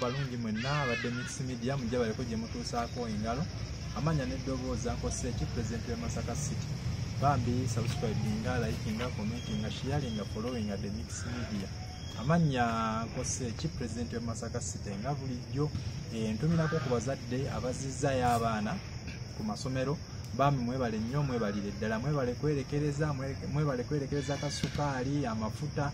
abalungi mwenna abadde Mix Media mujja baleko gye mutuusaako engalo amanya n'eddobooza Nkoseki President wa Masaka City. Bambi subscribinga, likinga, commentinga, sharinga, followinga the Mix Media. Amanya Nkoseki President wa Masaka City nga bulijjo ntumirako ku bazadde abazizza y'abaana ku masomero. Bambi mwebale nnyo, mwebalire ddala, mwebale kwerekereza akasukaali, amafuta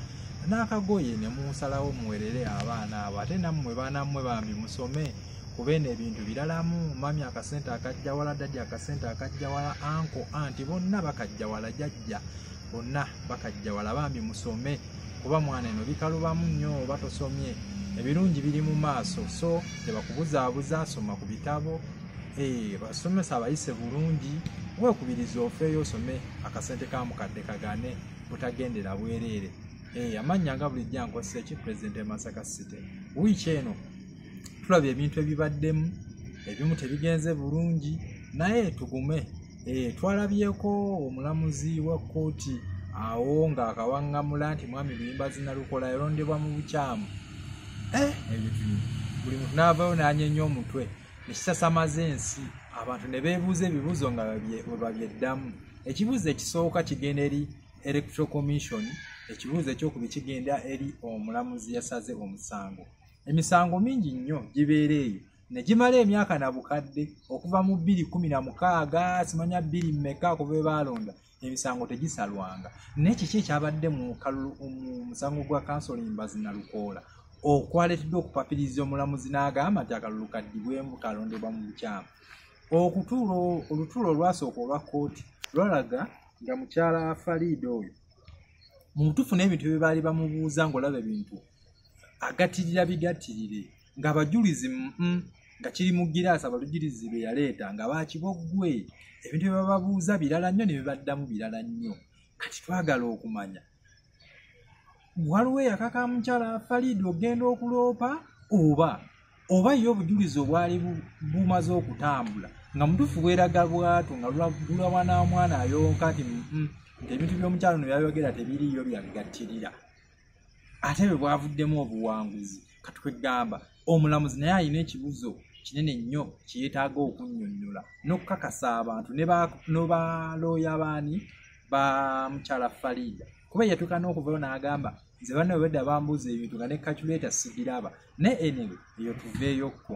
n'akagoye ne musalawo muwerere abaana abo. Ate nammwe baana mmwe bambi musome kubeena ebintu biralamu. Mami akasente akajja wala, dadi akasente akajja wala, anko anti bonna bakajja wala, jajja bonna bakajja wala. Bambi musome kuba mwana eno bikalubamu nnyo oba tosomye. Ebirungi biri mu maaso, so tebakubuzaabuza, soma ku bitabo. Basomesa abayise bulungi, weekubiriza ofeeyo osome akasente ka mukadde kagane butagendera bwereere. Amanya nga bulijjo Nkoseki President wa Masaka City. Wiiki eno tulabye ebintu ebibaddemu, ebimu tebigenze bulungi, naye tugume. Twalabyeko omulamuzi wa kkooti awo ng'akawaŋŋamula nti mwami Luyimbazi Nalukola yalondebwa mu bukyamu. Buli muntu n'avayo n'anyenya omutwe nekisasamaza ensi, abantu ne beebuuza ebibuuzo nga bwe babyeddamu. Ekibuuzo ekisooka kigenda eri Electoral Commission, ekibuuzo ekyokubiri kigenda eri omulamuzi yasaze omusango. Emisango mingi nnyo gibeera eyo ne gimala emyaka na bukadde okuva mu 2016 simanya 2 mmeka kuva balonda emisango tegisalwanga. N'ekiki ekyabadde mu musango gwa Kansolo Luyimbazi Nalukola okwaleetedde okupapiriza omulamuzi n'agamba nti akalulu kaddibwemu kalondebwa mu bukyamu. Olutuulo olwasooka olwa kkooti lwalaga nga mukyala Farid oyo mu butuufu n'ebintu bye baali bamubuuza ng'olaba ebintu agattirira bigattirire, ng'abajulizi nga kiri mu giraasi abajulizi be yaleeta nga bakiboggwe. Ebintu bye bababuuza birala nnyo ne bibaddamu birala nnyo. Kati twagala okumanya waliwo eyakaka mukyala Farid ogenda okuloopa oba ye obujulizi obwali bumaze okutambula nga mutuufu bweraga bwatu nga lulawana omwana ayonka nti ebintu by'omukyalo no byayogera tebiriyo byabigattirira. Ate bwe bwavuddemu obuwanguzi katwegamba omulamuzi naye alina ekibuzo kinene nnyo kyeyeetaaga okunnyonnyola n'okukakasa abantu ne balooya baani ba mukyala Farid. Kuba yatuuka n'okuvayo n'agamba nze banne bwedda bambuuza ebintu nga ne calculator sigiraba ne enewe eyo tuveeyokko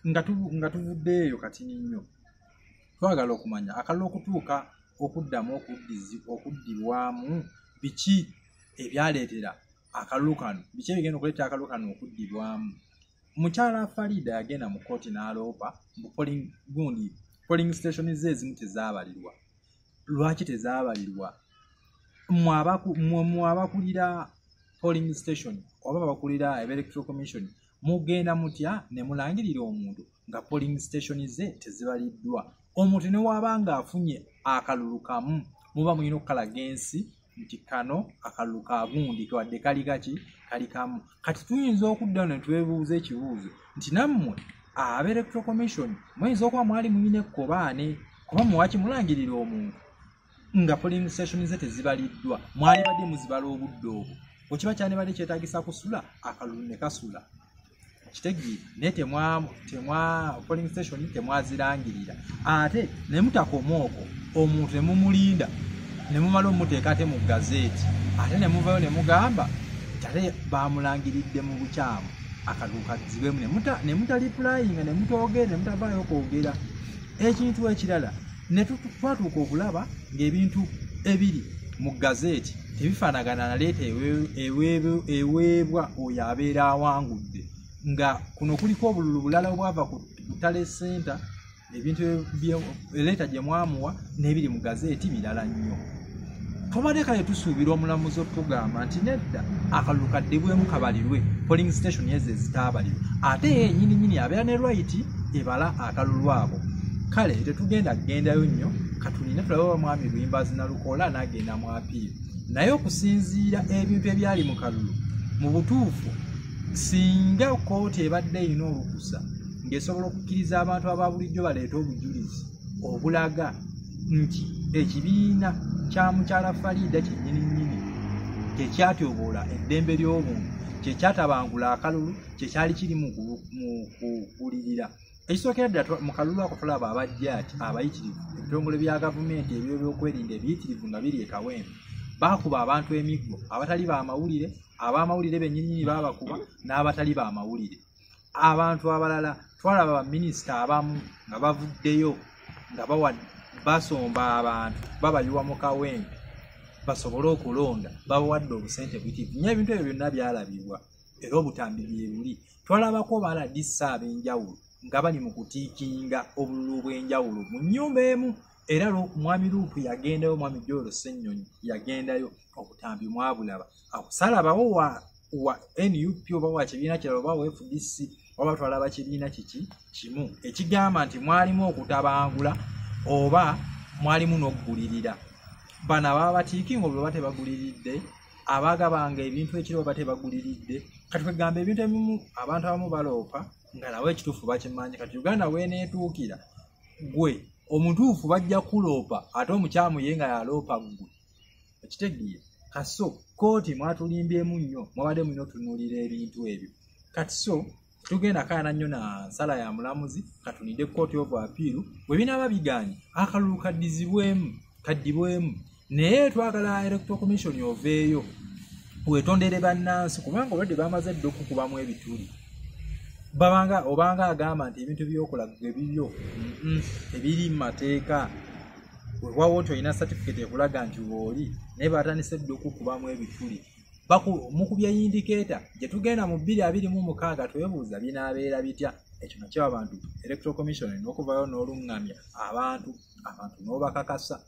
nga tuvuddeeyo kati nnyo. Twagala okumanya akalulu okutuuka okuddamu okuddibwamu biki ebyaleetera akalulu kano, biki ebigenda okuleetera akalulu kano okuddibwamu. Mukyala Farid yagenda mu kkooti n'aloopa mu polling station ze ezimu tezaabalirwa. Lwaki tezaabalirwa? Mmwe abakulira polling station oba abakulira Electoral Commission mugenda mutya ne mulangirira omuntu nga polling station ze tezibaliddwa. Omuntu ne wabanga afunye akalulu kamu muba mulina okukalaga ensi nti kano akalulu ka gundi wadde kali kali kamu. Kati tuyinza okuddayo ne twebuuza ekibuuzo nti nammwe Electoral Commission muyinza okuba mwali muyina ekkobaane kuba muwaki mulangirira omuntu nga polling station ze tezibaliddwa, mwali badde muzibala obudde obwo. Okiba kyandibadde kyetaagisa kusula akalulu ne kasula. Kitegeere naye temwa polling station temwazirangirira. Ate ne mutakoma okwo omuntu ne mumulinda ne mumala omuteeka ate mu gazeeti ate ne muvayo ne mugamba ate bamulangiridde mu bukyamu akalulu kadzibwemu ne mutaliplayinga ne mutogera ne mutavaayo kwogera. Ekintu ekirala ne twatuuka okulaba ng'ebintu ebiri mu gazeeti tebifaanagana na leeta eweebwa oyo abeera awangudde, nga kuno kuliko obululu bulala obwava ku Butale Center, ebintu leeta gye mwamuwa n'ebiri mu gazeeti birala nnyo. Tubadde kale tusuubira omulamuzi okutugamba nti nedda akalulu kaddibwemu kabalirwe, polling station ezo ezitaabalirwe, ate yennyini abeera ne right ebala akalulu ako. Kale tetugenda kugendayo nnyo, katulina tulaba mwami Luyimbazi Nalukola n'agenda mu apiiri. Naye okusinziira ebintu ebyali mu kalulu mu butuufu, singa kkooti ebadde erina olukusa ng'esobola okukkiriza abantu aba bulijjo baleeta obujulizi obulaga nti ekibiina kya mukyala Farida kyennyini tekyatyobola eddembe ly'obuntu kye kyatabangula akalulu kye kyali kiri mu kugulirira. Ekisookera ddala mu kalulu ako tulaba abajjaati abayitirivu, ebitongole bya gavumenti ebyokwerinda ebiyitirivu nga biri e Kawempe baakuba abantu emiggo, abatali b'amawulire, ab'amawulire bennyini baabakuba n'abatali b'amawulire. Abantu abalala twalaba baminisita abamu nga bavuddeyo nga basomba abantu babayiwa mu Kawempe basobole okulonda, babawadde obusente buyitirivu. Nnyo ebintu ebyo byonna byalabibwa era obutambi bye buli. Twalabako baladisi ab'enjawulo nga bali mu kutiikinga obululu bw'enjawulo mu nnyumba emu, era mwami Luupu yagendayo, mwami Joel Ssennyonyi yagendayo, obutambi mwabulaba. Akusalabawo wa NUP oba wa kibiina kirala oba wa FDC oba twalaba kibiina kiki kimu ekigamba nti mwalimu okutabangula oba mwalimu n'okugulirira. Bano ababa batiikinga olwo batebaguliridde, abagabanga ebintu ekiro batebaguliridde. Kati kwegamba ebintu ebimu abantu abamu baloopa nga nawe ekituufu bakimanyi. Kati Uganda weeneetuukira gwe omutuufu bajja kuloopa ate omukyamu ye nga yaloopa ggwe. Ekitegeera kaso kooti mwatulimbyemu nnyo, mwabadde mulina otunuulira ebintu ebyo. Kati so tugenda kaana nnyo na nsala ya mulamuzi, katulinde kooti of appeal bwe binaaba biganye akalulu kaddibwemu. Naye twagala Electoral Commission oveeyo wetondere bannansi, kubanga obadde bamaze dde okukubamu ebituli. Obanga agamba nti ebintu by'okola ebibyo ebiri mu mateeka, weewaawo nti olina certificate ekulaga nti wooli, naye batandise dde okukubamu ebituli. Mukubya indicator gye tugenda mu 2026 twebuuza binaabeera bitya. Ekyo nakyo abantu Electoral Commission n'okuvaayo n'olungamya abantu n'obakakasa.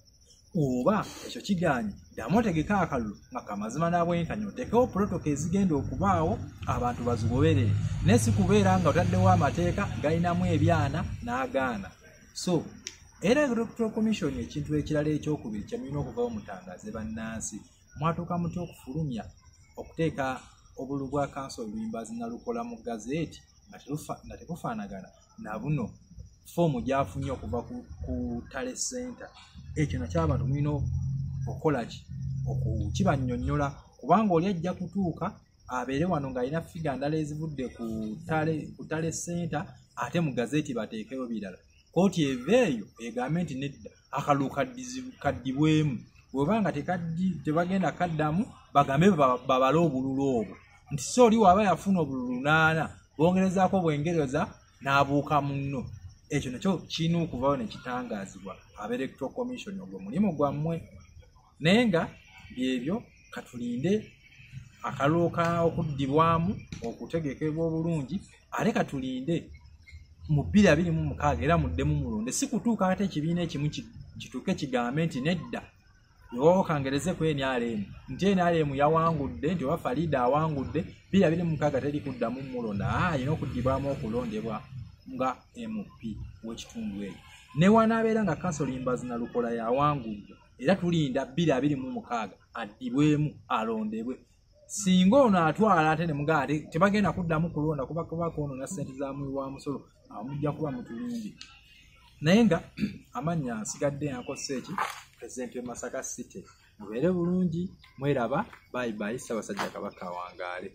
Oba ekyo kiganye ddamu otegeka akalulu nga kamazima n'abwenkanya, otekewo protocol ezigenda okubaawo abantu bazigoberere, naye si kubeera nga otaddewo amateeka galinamu ebyana n'agaana. So era Electoral Commission ekintu ekirala ekyokubiri kye mulina okuvaawo mutangaze bannansi, mwatuuka mutya okufulumya okuteeka obululu bwa kanso Lwimbazi Nalukola mu gazeeti nga tekufaanagana na buno foomu gyafunye okuva ku Tale Center. Ekyo nakyo abantu mulina okukola ki okukibannyonnyola, kubanga oli ajja kutuuka abeere wano ng'alina figa ndala ezivudde ku Tale Center ate mu gazeeti bateekeyo birala. Kooti eveeyo egambe nti nedda akalulu kaddibwemu. Bw'obanga tebagenda kaddamu bagambe babale obululu obwo nti si oli waaba yafuna obululu 8 bongerezaako bwengereza n'abuuka munno. Ekyo nakyo kirina okuvaayo ne kitangaazibwa Electoral Commission. Ogwo mulimu gwammwe, naye nga byebyo katulinde akalulu okuddibwamu okutegekebwa obulungi, ate katulinde mu 2026 era muddemu mulonde. Si kutuuka ate ekibiina ekimu kituuke kigambe nti nedda yowo kangereze ku NRM nti NRM yawangudde, nti oba Farida awangudde, 2026 teri kuddamu mulonda. Ayina okuddibwamu okulondebwa nga MP w'ekitundu ekyo. Ne wanaabeera nga Council Lwimbazi Nalukola yawangudde, era tulinda 2026 addibwemu alondebwe. Singa ono atwala ate ne mugaa tebagenda kuddamu kulonda kuba kwonoona ssente za muwi wa musolo, mujja kuba mutulinde. Naye nga amannya nsigadde yakosse eki President w'e Masaka City. Mubeere bulungi, mweraba, bye bye. Ssaabasajja Kabaka wangaale.